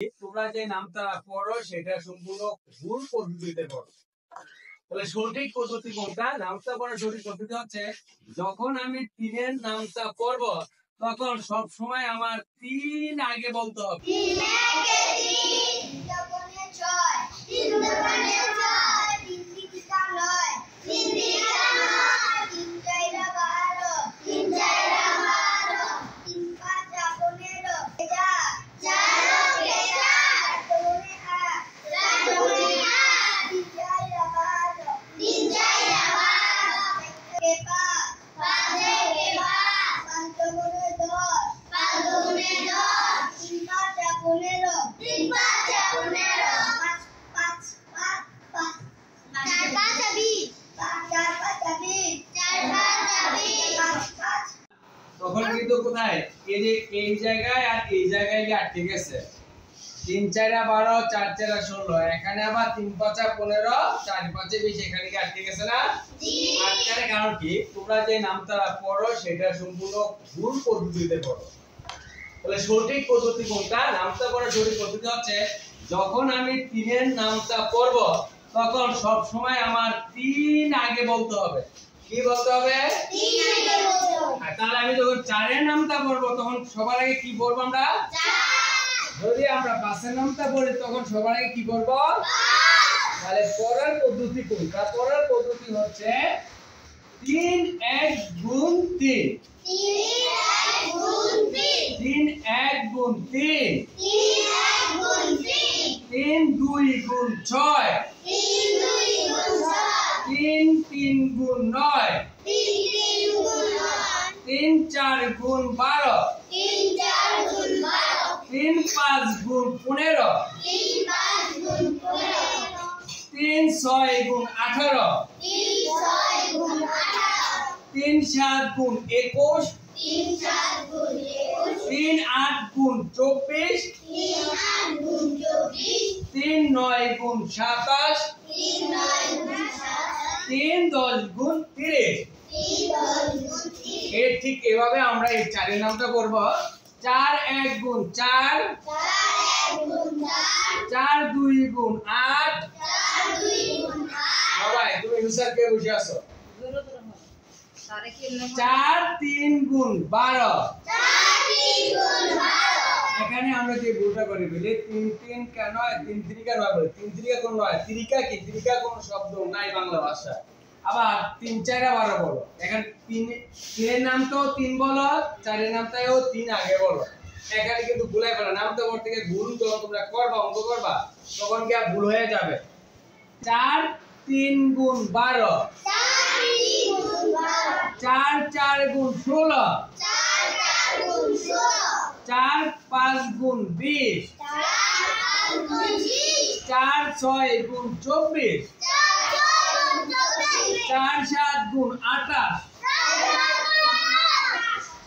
তোমরা যে নামটা পড়ো সেটা সম্পূর্ণ ভুল পদ্ধতিতে পড়ো। তাহলে সঠিক পদ্ধতি কোনটা? নামটা পড়ার সঠিক পদ্ধতি হচ্ছে, যখন আমি তিনের নামটা পড়ব তখন সব সময় আমার তিন আগে বলতে হবে। তখন কিন্তু কোথায় এই যে এই জায়গায় আর এই জায়গায় গিয়ে আটকে গেছে। 3 4 12 4 4 16 এখানে আবার 3 5 15 4 5 20 এখানে গিয়ে আটকে গেছে না? জি। আটকার কারণ কি? তোমরা যে নামটা পড়ো সেটা সম্পূর্ণ ভুল পদ্ধতিতে পড়ো। তাহলে সঠিক পদ্ধতি কোনটা? নামটা পড়ার সঠিক পদ্ধতি হচ্ছে, যখন আমি তিনের নামটা পড়ব তখন সব সময় আমার তিন আগে বলতে হবে। কি বলতে হবে? তিন আগে বলতে হবে। তাহলে আমি যখন চারের নামটা পড়বো তখন সবার আগে কি বলবো আমরা? চার। যদি আমরা পাঁচের নামটা পড়ি তখন সবার আগে কি বলবো? পাঁচ। তাহলে পড়ার পদ্ধতি কোনটা? পড়ার পদ্ধতি হচ্ছে 3 1 গুণ 3। 3 1 গুণ 3। 3 1 গুণ 3। 3 2 গুণ 6। 3 2 গুণ 6। 3 3 গুণ 9। 3 3 গুণ 9। 3 4 গুণ 12। 3 4 গুণ 12। 3 5 গুণ 15। 3 5 গুণ 15। 3 6 গুণ 18। 3 6 গুণ 18। 3 7 গুণ 21। 3 7 গুণ 21। 3 8 গুণ 24। 3 8 গুণ 24। 3 9 গুণ 27। 3 9 গুণ 27। 3 10 গুণ 30। 3 10 গুণ 30। এই ঠিক এভাবে আমরা এই চারের নামটা পড়ব। 4 1 গুণ 4। 4 1 গুণ 4। 4 2 গুণ 8। 4 2 গুণ 8। সবাই তুমি হুসার কে বসে আছো? 4 3 গুণ 12। 4 3 গুণ 12। এখানে আমরা যে ভুলটা করি বলি 3 3 কেন হয়? 3 3 কেন হয়? 3 3 কোন নয়? ত্রিকা কি? ত্রিকা কোন শব্দ নাই বাংলা ভাষায়। আবার 3 4 12 বলো। এখানে 3 এর নামটাও 3 বলো, 4 এর নামটাও 3 আগে বলো। এখানে কিন্তু ভুলাই ফেলা। নামটা পড় থেকে ভুল যখন তোমরা করবা, অঙ্ক করবা, তখন কি ভুল হয়ে যাবে। 4 3 গুণ 12। 4 4 গুণ 16। 4 4 গুণ 16। 4 5 গুণ 20। 4 5 গুণ 20। 4 6 গুণ 24। 4 6 গুণ 24। 4 7 গুণ 28।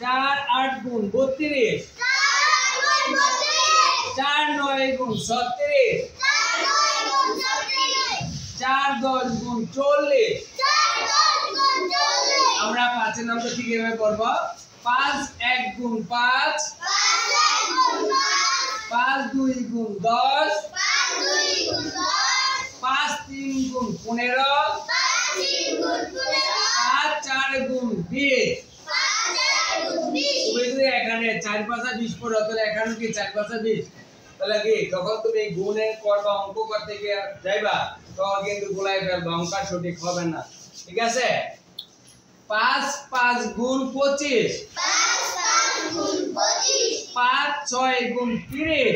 4 8 গুণ 32। 4 9 গুণ 36। 4 10 গুণ 40। আমরা পাঁচের নামটা ঠিক এভাবে পড়ব। 5 1 গুণ 5। 5 2 গুণ 10। 5 3 গুণ 15। 5 4 গুণ 20। তুমি যদি এখানে 4 5 20 পড়ো তাহলে এখানে কি 4 5 20? তাহলে কি যখন তুমি গুণের করবা, অঙ্ক করতে গিয়ে যাইবা, তখন কিন্তু ভুলাই ফেলবা, অঙ্ক সঠিক হবে না। ঠিক আছে? 5 5 গুণ 25। 5 6 গুণ 30।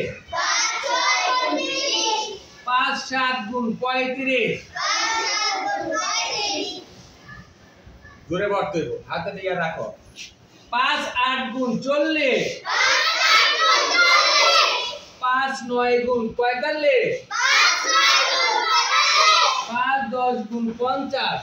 5 7 গুণ 35। জোরে পড়তে হবে, হাতে দিয়ে রাখো। 5 8 গুণ 40। 5 9 গুণ 45। 5 10 গুণ 50।